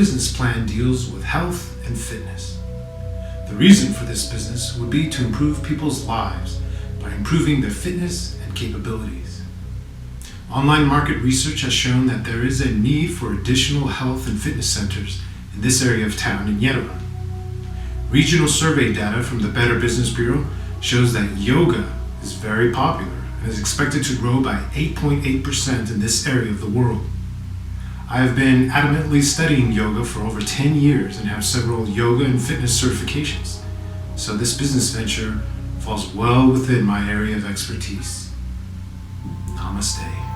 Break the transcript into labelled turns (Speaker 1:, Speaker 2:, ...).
Speaker 1: business plan deals with health and fitness. The reason for this business would be to improve people's lives by improving their fitness and capabilities. Online market research has shown that there is a need for additional health and fitness centers in this area of town in Yerevan. Regional survey data from the Better Business Bureau shows that yoga is very popular and is expected to grow by 8.8% in this area of the world. I have been adamantly studying yoga for over 10 years and have several yoga and fitness certifications, so this business venture falls well within my area of expertise. Namaste.